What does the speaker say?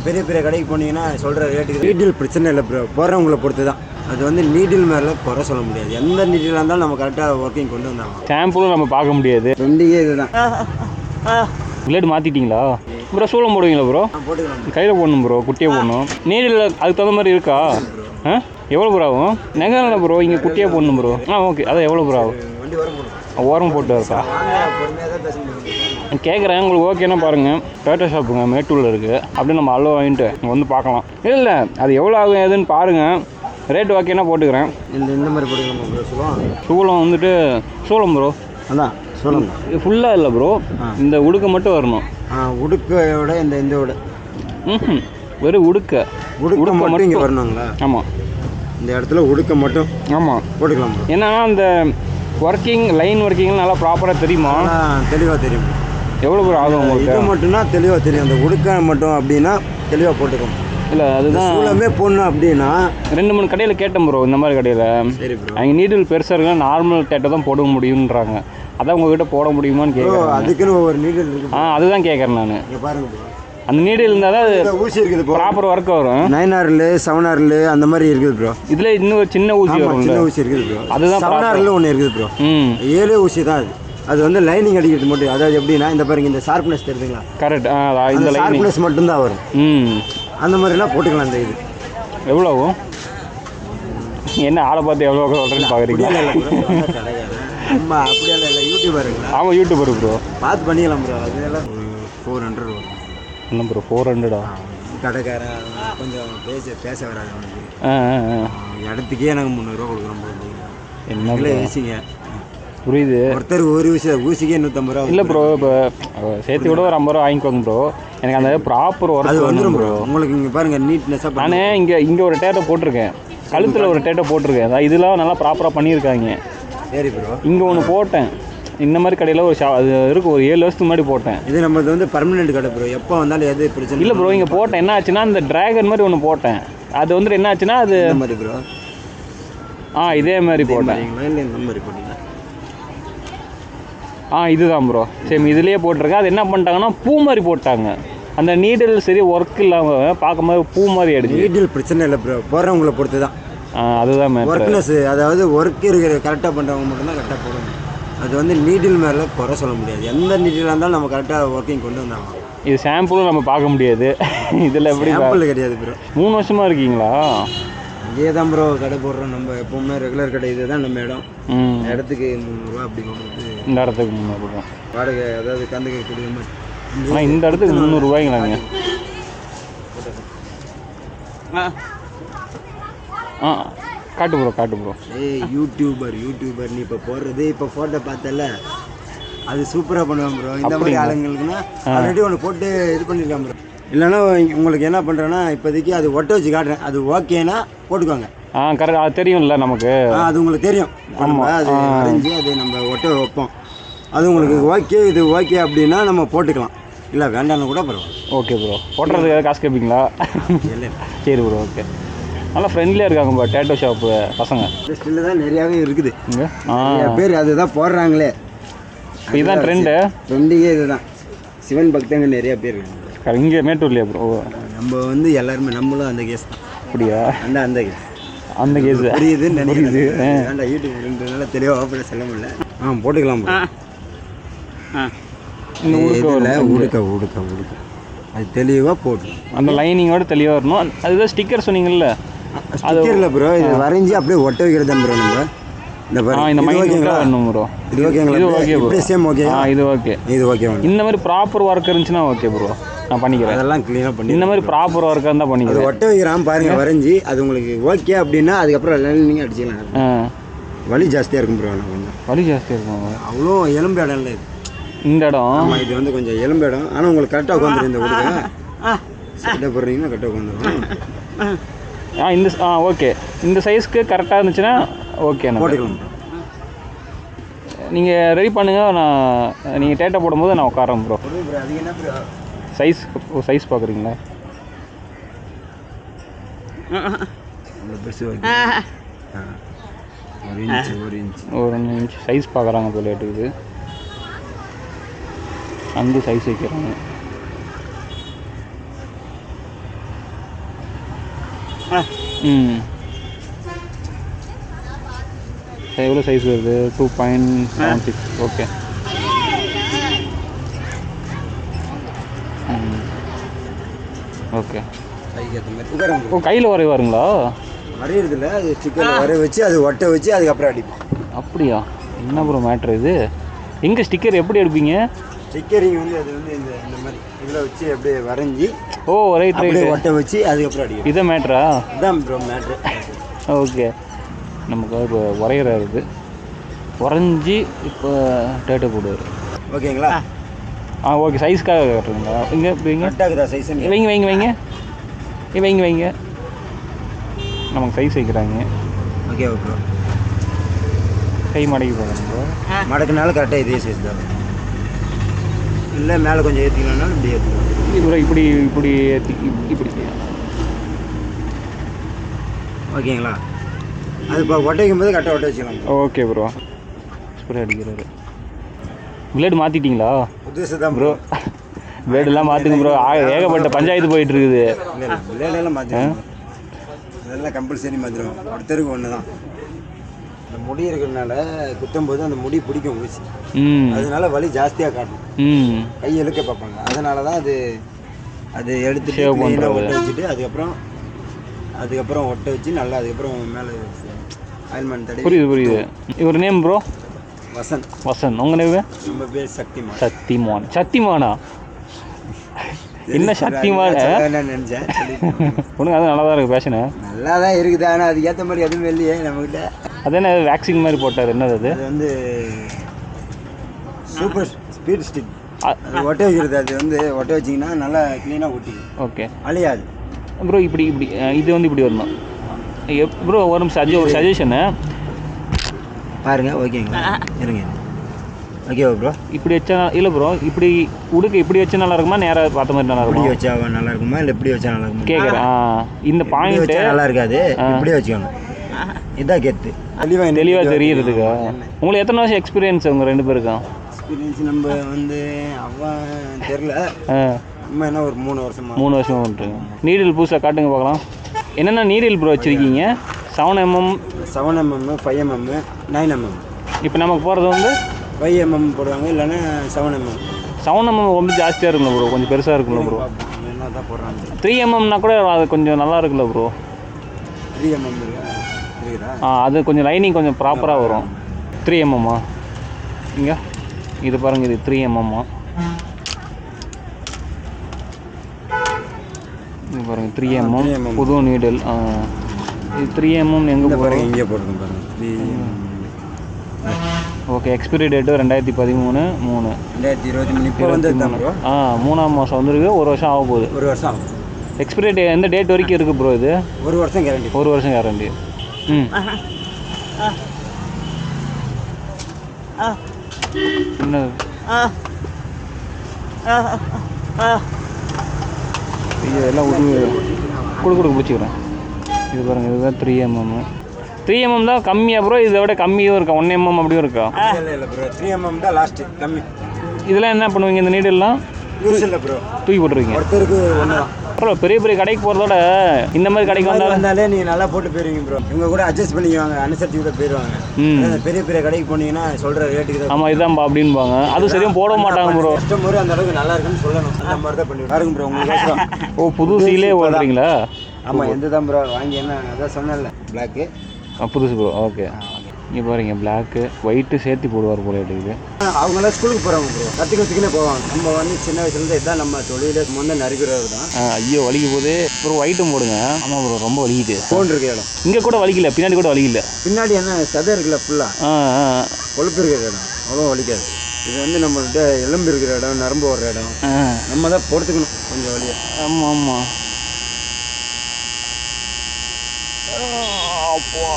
பெரிய பெரிய கடைக்கு போனீங்கன்னா சொல்கிற ரேட்டுக்கு நீடில் பிரச்சனை இல்லை ப்ரோ, போகிறவங்களை பொறுத்து தான். அது வந்து நீடில் மேலே குறை சொல்ல முடியாது. எந்த நீடிலாக இருந்தாலும் நம்ம கரெக்டாக ஒர்க்கிங் கொண்டு வந்தாங்க. சாம்பிளும் நம்ம பார்க்க முடியாது. ரெண்டுக்கே இதுதான். பிளேடு மாற்றிட்டீங்களா ப்ரோ? சூளம் போடுவீங்களா ப்ரோ? போட்டுக்கலாம். கையில் போடணும் ப்ரோ, குட்டியாக போடணும். நீடில் அதுக்கு தகுந்த மாதிரி இருக்கா? எவ்வளோ ப்ரோ ஆகும்? நெகை ப்ரோ இங்கே குட்டியாக போடணும் ப்ரோ. ஓகே, அதான் எவ்வளோ ப்ரோ ஆகும்? ஓரம் போட்டு இருக்கா கேட்குறேன். உங்களுக்கு ஓகேன்னா பாருங்கள், டொயோட்டா ஷாப்புங்க மேட்டூரில் இருக்குது. அப்படியே நம்ம அளவு வாங்கிட்டு வந்து பார்க்கலாம். இல்லை அது எவ்வளோ ஆகும் ஏதுன்னு பாருங்கள். ரேட்டு ஓகேன்னா போட்டுக்கிறேன். இந்த மாதிரி போட்டுக்கலாம் ப்ரோ. சூளம் வந்துட்டு சூளம் ப்ரோ. அதான் சூளம் ஃபுல்லாக இல்லை ப்ரோ, இந்த உடுக்க மட்டும் வரணும். உடுக்கையோட இந்த விட வெறும் உடுக்க மட்டும் இங்கே வரணுங்களா? ஆமாம், இந்த இடத்துல உடுக்க மட்டும். ஆமாம் போட்டுக்கலாம். ஏன்னா அந்த ஒர்க்கிங் லைன் ஒர்க்கிங் நல்லா ப்ராப்பராக தெரியுமா? தெளிவாக தெரியும். எவ்வளோ ப்ரோ ஆகும் உங்களுக்கு? இது மட்டும்னா தெளிவாக தெரியும். அந்த உடுக்க மட்டும் அப்படின்னா தெளிவாக போட்டுக்கோம். இல்லை அதுதான் சூளமே போடணும் அப்படின்னா 2-3 கடையில் கேட்டேன் ப்ரோ. இந்த மாதிரி கடையில் சரி ப்ரோ, அவங்க நீடில் பெருசாக இருக்குன்னா நார்மல் டேட்டை தான் போட முடியுன்றாங்க. அதான் உங்ககிட்ட போட முடியுமான்னு கேட்குறேன். அதுக்குன்னு ஒவ்வொரு நீடில் இருக்குது. அதுதான் கேட்குறேன் நான். இங்கே பாருங்க ப்ரோ, அந்த நீடில் இருந்தால் தான் ஊசி இருக்குது ப்ராப்பர் ஒர்க் வரும். 9R 7R அந்த மாதிரி இருக்குது ப்ரோ. இதில் இன்னும் ஒரு சின்ன ஊசி வரும். சின்ன ஊசி இருக்குது ப்ரோ. அதுதான் 7R ஒன்று இருக்குது ப்ரோ. 7 ஊசி தான் அது. அது வந்து லைனிங் அடிக்கிறது மட்டும். அதாவது எப்படின்னா இந்த பாருங்க, இந்த ஷார்ப்னஸ் தெரியுதுங்களா? கரெக்ட். இந்த ஷார்ப்னஸ் மட்டும்தான் வரும். அந்த மாதிரிலாம் போட்டுக்கலாம். இந்த இது எவ்வளோ ஆகும்? என்ன ஆளை பார்த்து எவ்வளோ சொல்கிறேன்னு பார்க்குறீங்களா? நம்ம அப்படியெல்லாம் இல்லை, யூடியூபருங்களா? ஆமாம், யூடியூபர் ப்ரோ. பார்த்து பண்ணிக்கலாம் ப்ரோ. அதெல்லாம் 400 வரும். என்ன ப்ரோ 400? கடைக்காரன் கொஞ்சம் பேச வராது அவனுக்கு. இடத்துக்கே நாங்கள் 300 ரூபா கொடுக்குறோம் ப்ரோ. என்ன ஊசிங்க? புரியுது. ஒருத்தர் ஒரு ஊசிக்கே 150 ரூபா. இல்லை ப்ரோ, இப்போ சேர்த்து விட ஒரு 50 ரூபா வாங்கிக்கோங்க ப்ரோ. எனக்கு அந்த ப்ராப்பர் ஒர்க் அது வந்துடும் ப்ரோ. உங்களுக்கு இங்கே பாருங்கள் நீட்னஸாக. நானே இங்கே ஒரு டேட்டை போட்டிருக்கேன், கழுத்தில் ஒரு டேட்டை போட்டிருக்கேன். அதான் இதெல்லாம் நல்லா ப்ராப்பராக பண்ணியிருக்காங்க. சரி ப்ரோ. இங்கே ஒன்று போட்டேன், இந்த மாதிரி கடையில் ஒரு அது இருக்குது, ஒரு 7 வருஷத்துக்கு முன்னாடி போட்டேன். இது நம்மளது வந்து பர்மனெண்ட் கடை ப்ரோ. எப்போ வந்தாலும் எது பிரச்சனை இல்லை ப்ரோ. இங்கே போட்டேன், என்ன ஆச்சுன்னா அந்த டிராகன் மாதிரி ஒன்று போட்டேன். அது வந்துட்டு என்ன ஆச்சுன்னா அது மாதிரி ப்ரோ. இதே மாதிரி போட்டேன். இல்லை இந்த மாதிரி போட்டீங்க. இதுதான் ப்ரோ, சேம் இதுலேயே போட்டிருக்கேன். அது என்ன பண்ணிட்டாங்கன்னா பூ மாதிரி போட்டாங்க. அந்த நீடில் சரி ஒர்க் இல்லாமல் பார்க்கும்போது பூ மாதிரி ஆயிடுச்சு. நீடில் பிரச்சனை இல்லை ப்ரோ, போகிறவங்களை பொறுத்து தான். அதுதான் ஒர்க்னஸ், அதாவது ஒர்க் இருக்கிற கரெக்டாக பண்ணுறவங்க மட்டும்தான் கரெக்டாக போடணும். அது வந்து நீடில் மேலே குறை சொல்ல முடியாது. எந்த நீடிலாக இருந்தாலும் நம்ம கரெக்டாக ஒர்க்கிங் கொண்டு வந்தாங்க. இது சாம்பிளும் நம்ம பார்க்க முடியாது. இதில் எப்படி சாம்பிள் கிடையாது ப்ரோ. 3 வருஷமாக இருக்கீங்களா? இதே தான் ப்ரோ கடை போடுறோம். நம்ம எப்பவுமே ரெகுலர் கடை இது தான் நம்ம இடம். இடத்துக்கு 300 ரூபா அப்படி கொடுத்து. இந்த இடத்துக்கு 300 ரூபா வாடகை, அதாவது கந்துக்கை கொடுக்குற மாதிரி. ஆனால் இந்த இடத்துக்கு 300 ரூபாய்ங்களாங்க. காட்டு ப்ரோ, காட்டு ப்ரோ. யூடியூபர் நீ இப்போ போடுறது, இப்போ ஃபோட்டோ பார்த்தல, அது சூப்பராக பண்ணுவான் ப்ரோ. இந்த மாதிரி ஆளுங்களுக்குன்னா ஆல்ரெடி ஒன்று போட்டு இது பண்ணியிருக்கான் ப்ரோ. இல்லைன்னா உங்களுக்கு என்ன பண்ணுறேன்னா இப்போதைக்கு அது ஒட்ட வச்சு காட்டுறேன். அது ஓகேனா போட்டுக்கோங்க. கரெக்ட். அது தெரியும்ல நமக்கு. அது உங்களுக்கு தெரியும். ஆமாம், அது அரைஞ்சி அது நம்ம ஒட்ட வைப்போம். அது உங்களுக்கு ஓகே, இது ஓகே அப்படின்னா நம்ம போட்டுக்கலாம். இல்லை வேண்டாம்னு கூட பரவாயில்ல. Okay bro. போட்டுறதுக்கு ஏதாவது காசு கேட்பீங்களா? இல்லை. சரி ப்ரோ, ஓகே. நல்லா ஃப்ரெண்ட்லியாக இருக்காங்க ப்ரோ டேட்டோ ஷாப்பு பசங்க. ஸ்டில்லு தான் நிறையாவே இருக்குது. நிறைய பேர் அதுதான் போடுறாங்களே. இப்போ இதுதான் ட்ரெண்டுக்கே இதுதான். சிவன் பக்தங்க நிறைய பேர் இருக்காங்க இங்கே மேட்டூர்லையா ப்ரோ? நம்ம வந்து எல்லாருமே நம்மளும் அந்த கேஸ் தான். அப்படியா? அந்த கேஸ் புரியுதுன்னு நினைக்குது. வேண்டாம், யூடியூப் 2 நாள் தெளிவாக ஓப்பனாக சொல்ல முடியல. போட்டுக்கலாம் ப்ரோ. இந்த உடுக்க அது தெளிவாக போட்டு அந்த லைனிங்கோட தெளிவாக வரணும். அதுதான் ஸ்டிக்கர் சொன்னீங்கல்ல, ஸ்டிக்கரில் ப்ரோ. இது வரைஞ்சி அப்படியே ஒட்ட வைக்கிறது தான் ப்ரோ. நம்ம இந்த மைண்ட் வரணும் ப்ரோ. இது ஓகேங்களா? இது ஓகே ப்ரோ. Same okay. இது ஓகே. இந்த மாதிரி ப்ராப்பர் ஒர்க் இருந்துச்சுன்னா ஓகே ப்ரோ, நான் பண்ணிக்கிறேன். அதெல்லாம் க்ளீனாக பண்ணி இந்த மாதிரி ப்ராப்பர் ஒர்க்காக இருந்தால் பண்ணிக்கிறேன். ஒட்ட வைக்கிறான் பாருங்க, வரைஞ்சி அது உங்களுக்கு ஓகே அப்படின்னா அதுக்கப்புறம் லைனிங் அடிச்சிக்கலாம். வலி ஜாஸ்தியாக இருக்கும் ப்ரோ. கொஞ்சம் வலி ஜாஸ்தியாக இருக்கும். அவ்வளோ எலும்பு இடம் இல்லை இது. இந்த இடம் ஆமாம், இது வந்து கொஞ்சம் எலும்பு இடம். ஆனால் உங்களுக்கு கரெக்டாக உட்காந்துரும். இந்த உடுக்க சட்டை போடுறீங்கன்னா கரெக்டாக உட்காந்துரும். இந்த ஓகே. இந்த சைஸ்க்கு கரெக்டாக இருந்துச்சுன்னா ஓகே, போட்டுக்கலாம். நீங்கள் ரெடி பண்ணுங்கள், நான் நீங்கள் டேட்டா போடும்போது நான் உட்காரேன் ப்ரோ. அது என்ன ப்ரோ சைஸ் பார்க்குறீங்களா? ஒரு இன்ச் சைஸ் பார்க்குறாங்க போல இருக்குது. அந்த சைஸ் வைக்கிறாங்க. ம் எவ்வளோ சைஸ் வருது? 2.76. ஓகே. ஓகே. ஓ கையில் வரைவாருங்களா? வரையிறதில்ல, அது ஸ்டிக்கரில் வரைய வச்சு அது ஒட்ட வச்சு அதுக்கப்புறம் அடிப்போம். அப்படியா? என்ன ப்ரோ மேட்ரு இது? எங்கே ஸ்டிக்கர் எப்படி எடுப்பீங்க? ஸ்டிக்கரிங் வந்து அது வந்து இந்த மாதிரி இதில் வச்சு அப்படியே வரைஞ்சி ஓ ரைட் ரைட் ஒட்ட வச்சு அதுக்கப்புறம் அடிக்கும். இதை மேட்ரா? இதுதான் ப்ரோ மேட்ரு. ஓகே. நமக்கு இப்போ வரைகிறாரு, வரைஞ்சி இப்போ டேட்டை போடுவார். ஓகேங்களா? ஓகே. சைஸ்க்காக கட்டுறீங்களா? இங்கே வைங்க கரெக்டாகுதா சைஸ்? வைங்க வைங்க வைங்க வைங்க வைங்க. நமக்கு சைஸ் வைக்கிறாங்க. Okay bro. கை மடக்கி போகணும் ப்ரோ. மடக்குனாலும் கரெக்டாக இதே சைஸ் தான். இல்லை மேலே கொஞ்சம் ஏற்றிக்கலாம்னாலும் இப்படி ஏற்றிக்கலாம். இப்படி இப்படி இப்படி ஏற்றி இப்படி. ஓகேங்களா? அது இப்போ ஒட்ட வைக்கும்போது கரெக்டாக ஒட்ட வச்சுக்கலாம். Okay bro. ஸ்ப்ரே அடிக்கிறாரு. பிளேடு மாற்றிட்டீங்களா? புதுசு தான் ப்ரோ. பிளேடெல்லாம் மாற்றுங்க ப்ரோ. ஏகப்பட்ட பஞ்சாயத்து போயிட்டு இருக்குது. இல்லை பிளேடெல்லாம் மாற்றிடுவோம். இதெல்லாம் கம்பல்சரி மாற்றிடுவோம். ஒருத்தருக்கு ஒன்று தான். இந்த முடி இருக்கிறதுனால குத்தும்போது அந்த முடி பிடிக்கும் ஊசி. அதனால வலி ஜாஸ்தியாக காட்டும். கை இழுக்க பார்ப்பாங்க. அதனால தான் அது எடுத்துட்டு க்ளீனாக ஒட்ட வச்சுட்டு அதுக்கப்புறம் ஒட்ட வச்சு நல்லா அதுக்கப்புறம் மேலே ஆயில்மெண்ட் தடவி. புரியுது. இவர் நேம் ப்ரோ? வசந்த். உங்கள் நேம்? நம்ம பேர் சக்திமான். சக்திமானா? என்ன சக்திமான் நினச்சேன். ஒன்றுங்க, அது நல்லா தான் இருக்குது. பேஷனு நல்லா தான் இருக்குது. ஆனால் அதுக்கேற்ற மாதிரி எதுவும் இல்லையே நம்மக்கிட்ட. அது என்ன வேக்சின் மாதிரி போட்டார்? என்னது அது? அது வந்து சூப்பர் ஸ்பீட் ஸ்டிக். அது ஒட்ட வைக்கிறது. அது வந்து ஒட்ட வச்சிங்கன்னா நல்லா க்ளீனாக ஒட்டிக்கும். ஓகே. அழியாது ப்ரோ. இப்படி இது வந்து இப்படி வரணும் ப்ரோ. ஒரு சஜஷனு பாருங்க. ஓகேங்களா? இருங்க. ஓகேவா ப்ரோ? இப்படி வச்சா இல்லை ப்ரோ. இப்படி உடுக்க இப்படி வச்சா நல்லா இருக்குமா? நேராக பார்த்த மாதிரி நல்லா இருக்கும்? இப்படி வச்சா நல்லா இருக்குமா இல்லை இப்படி வச்சா நல்லா இருக்குமா கேட்குறேன். இந்த பாயிண்ட் நல்லா இருக்காது. இப்படியே வச்சுக்கோங்க. இதான் கெத்து. தெளிவாக தெரியுறதுக்கு. உங்களுக்கு எத்தனை வருஷம் எக்ஸ்பீரியன்ஸ் உங்கள் 2 பேருக்கும்? எக்ஸ்பீரியன்ஸ் நம்ம வந்து அவன் தெரில. நம்ம என்ன ஒரு 3 வருஷமா பண்ணுறீங்க. நீடில் புதுசாக காட்டுங்க பார்க்கலாம். என்னென்ன நீடில் ப்ரோ வச்சுருக்கீங்க? 7mm, 5mm, 9mm. இப்போ நமக்கு போகிறது வந்து 5mm போடுவாங்க, இல்லைன்னா 7mm. 7mm ரொம்ப ஜாஸ்தியாக இருக்குல்ல ப்ரோ? கொஞ்சம் பெருசாக இருக்குல்ல ப்ரோ? என்ன தான் போடுறாங்க. 3mmனா கூட அது கொஞ்சம் நல்லா இருக்குல்ல ப்ரோ? 3mm இருக்குதா? அது கொஞ்சம் லைனிங் கொஞ்சம் ப்ராப்பராக வரும். 3mm இங்கே இது பாருங்கள். இது 3mm. இது பாருங்கள் 3mm புது நீடல். இது 3mm எங்கே போகிறோம்? இங்கே போட்டுருங்க பாருங்கள். ஓகே. Expiry date 2013 3 2023. இப்போ வந்து 3ஆம் மாதம் வந்துருக்கு. 1 வருஷம் ஆக போகுது. 1 வருஷம் ஆகும். எக்ஸ்பிரி டே எந்த டேட் வரைக்கும் இருக்குது ப்ரோ? இது 1 வருஷம் கேரண்டி. 1 வருஷம் கேரண்டி. என்ன எல்லாம் கொடுக்க பிடிச்சிக்கிறேன். இது பாருங்கள். இதுதான் 3mm. 3mm தான் கம்மியாக ப்ரோ? இதை விட கம்மியும் இருக்கா? 1mm அப்படியும் இருக்கா? இல்லை ப்ரோ, 3mm தான் லாஸ்ட்டு கம்மி. இதெல்லாம் என்ன பண்ணுவீங்க? இந்த நீடெல்லாம் யூஸ் இல்லை ப்ரோ, தூக்கி போட்டுருவீங்க. ஒருத்தருக்கு ஒன்று தான் ப்ரோ. பெரிய கடைக்கு போகிறதோட இந்த மாதிரி கடைக்கு வந்தாலே நீங்கள் நல்லா போட்டு போயிருவீங்க ப்ரோ. இவங்க கூட அட்ஜஸ்ட் பண்ணிக்குவாங்க, அனுசரிச்சு கூட போயிடுவாங்க. பெரிய கடைக்கு போனீங்கன்னா சொல்கிற ரேட்டுக்கு தான். ஆமாம் இதான்பா அப்படின்பாங்க. அது சரியாக போட மாட்டாங்க ப்ரோ. கஸ்டமர் அந்த அளவுக்கு நல்லா இருக்குன்னு சொல்லணும். அந்த மாதிரி தான் பண்ணி பாருங்க ப்ரோ. உங்களுக்கு ஓ புது சீலே ஓடுறீங்களா? ஆமாம். எந்த தான் ப்ரோ வாங்கி என்ன அதான் சொன்னேன்ல பிளாக்கு. புதுசு ப்ரோ. ஓகே. இங்கே பாருங்க. பிளாக்கு ஒயிட்டு சேர்த்து போடுவார் போல இருக்குது. அவங்களாம் ஸ்கூலுக்கு போகிறவங்க ப்ரோ, கற்றுக்கிறதுக்குன்னே போவாங்க. நம்ம வந்து சின்ன வயசுலேருந்து இதுதான் நம்ம தொழிலே முன்னே நறுக்கிறது தான். ஐயோ வலிக்கும் போது ப்ரோ ஒயிட்டும் போடுங்க. ஆமாம் ப்ரோ ரொம்ப வலிக்குது. ஃபோன் இருக்க இடம் இங்கே கூட வலிக்கல, பின்னாடி கூட வலிக்கல. பின்னாடி என்ன சதை இருக்குல்ல ஃபுல்லாக கொழுப்பு இருக்கிற இடம் அவ்வளோ வலிக்காது. இது வந்து நம்மள்கிட்ட எலும்பு இருக்கிற இடம், நரம்பு வர்ற இடம். நம்ம தான் பொறுத்துக்கணும் கொஞ்சம் வழியை. ஆமாம் அப்பா